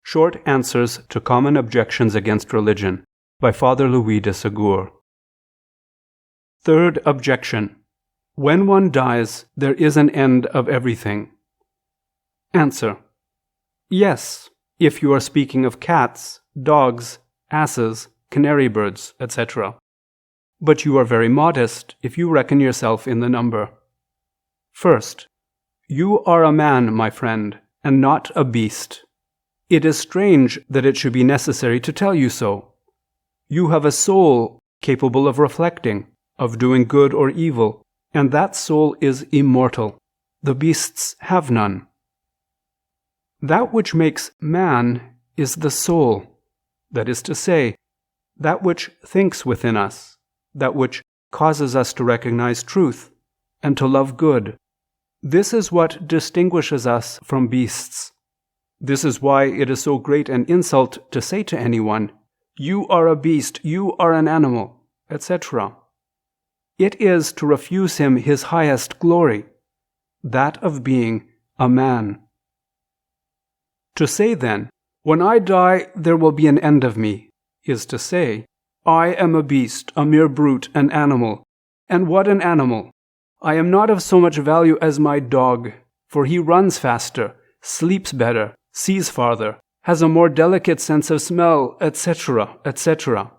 Short Answers to Common Objections Against Religion by Father Louis de Segur. Third objection. When one dies, there is an end of everything. Answer. Yes, if you are speaking of cats, dogs, asses, canary birds, etc. But you are very modest if you reckon yourself in the number. First, you are a man, my friend, and not a beast. It is strange that it should be necessary to tell you so. You have a soul capable of reflecting, of doing good or evil, and that soul is immortal. The beasts have none. That which makes man is the soul, that is to say, that which thinks within us, that which causes us to recognize truth and to love good. This is what distinguishes us from beasts. This is why it is so great an insult to say to anyone, "You are a beast, you are an animal," etc. It is to refuse him his highest glory, that of being a man. To say then, "When I die, there will be an end of me," is to say, "I am a beast, a mere brute, an animal. And what an animal! I am not of so much value as my dog, for he runs faster, sleeps better, sees farther, has a more delicate sense of smell, etc., etc.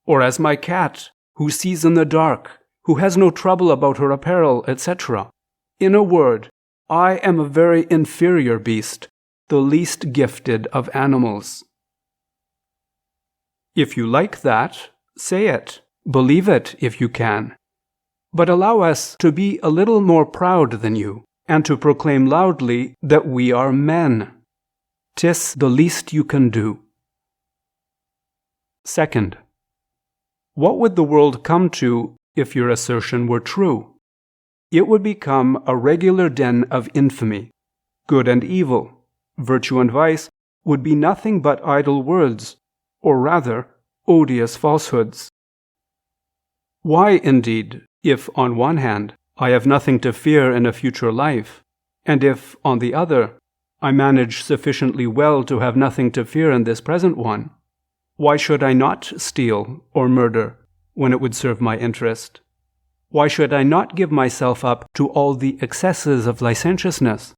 Or as my cat, who sees in the dark, who has no trouble about her apparel, etc. In a word, I am a very inferior beast, the least gifted of animals." If you like that, say it, believe it if you can. But allow us to be a little more proud than you, and to proclaim loudly that we are men. 'Tis the least you can do. Second, what would the world come to if your assertion were true? It would become a regular den of infamy. Good and evil, virtue and vice would be nothing but idle words, or rather, odious falsehoods. Why, indeed, if, on one hand, I have nothing to fear in a future life, and if, on the other, I manage sufficiently well to have nothing to fear in this present one, why should I not steal or murder when it would serve my interest? Why should I not give myself up to all the excesses of licentiousness?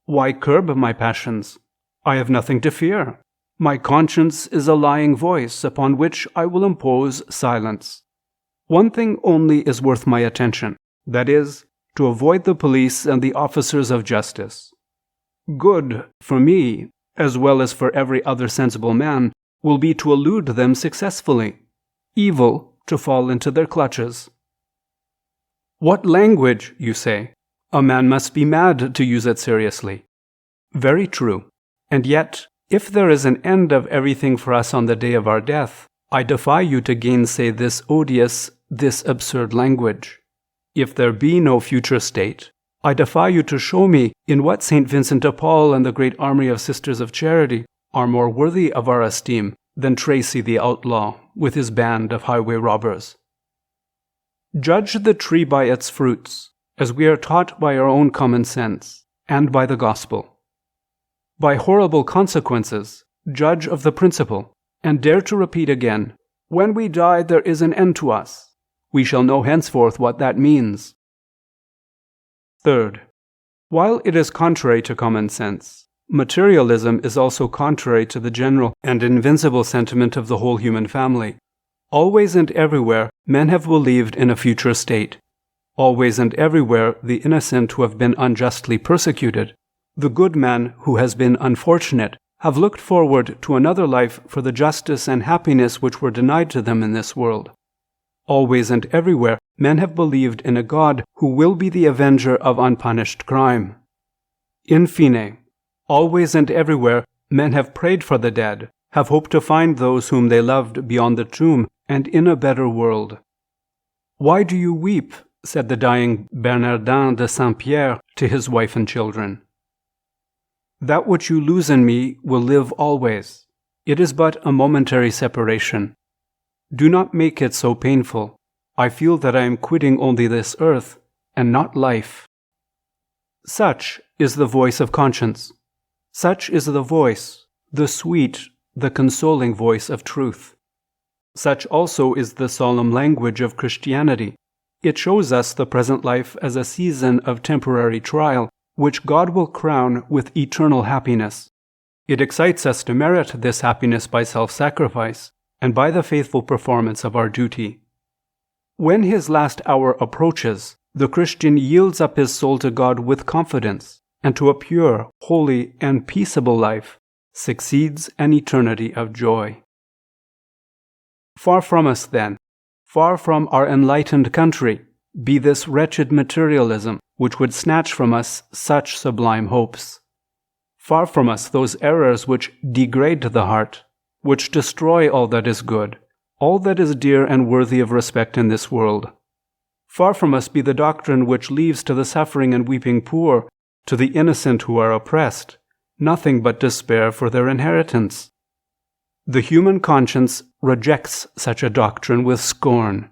Why curb my passions? I have nothing to fear. My conscience is a lying voice upon which I will impose silence. One thing only is worth my attention, that is, to avoid the police and the officers of justice. Good, for me, as well as for every other sensible man, will be to elude them successfully. Evil, to fall into their clutches. What language, you say? A man must be mad to use it seriously. Very true. And yet, if there is an end of everything for us on the day of our death, I defy you to gainsay this odious, this absurd language. If there be no future state, I defy you to show me in what St. Vincent de Paul and the great army of Sisters of Charity are more worthy of our esteem than Tracy the outlaw with his band of highway robbers. Judge the tree by its fruits, as we are taught by our own common sense, and by the gospel. By horrible consequences, judge of the principle, and dare to repeat again, "When we die, there is an end to us." We shall know henceforth what that means. Third, while it is contrary to common sense, materialism is also contrary to the general and invincible sentiment of the whole human family. Always and everywhere, men have believed in a future state. Always and everywhere, the innocent who have been unjustly persecuted, the good man who has been unfortunate, have looked forward to another life for the justice and happiness which were denied to them in this world. Always and everywhere, men have believed in a God who will be the avenger of unpunished crime. In fine, always and everywhere, men have prayed for the dead, have hoped to find those whom they loved beyond the tomb and in a better world. "Why do you weep?" said the dying Bernardin de Saint-Pierre to his wife and children. "That which you lose in me will live always. It is but a momentary separation. Do not make it so painful. I feel that I am quitting only this earth, and not life." Such is the voice of conscience. Such is the voice, the sweet, the consoling voice of truth. Such also is the solemn language of Christianity. It shows us the present life as a season of temporary trial, which God will crown with eternal happiness. It excites us to merit this happiness by self-sacrifice and by the faithful performance of our duty. When his last hour approaches, the Christian yields up his soul to God with confidence, and to a pure, holy, and peaceable life succeeds an eternity of joy. Far from us, then, far from our enlightened country, be this wretched materialism which would snatch from us such sublime hopes. Far from us those errors which degrade the heart, which destroy all that is good, all that is dear and worthy of respect in this world. Far from us be the doctrine which leaves to the suffering and weeping poor, to the innocent who are oppressed, nothing but despair for their inheritance. The human conscience rejects such a doctrine with scorn.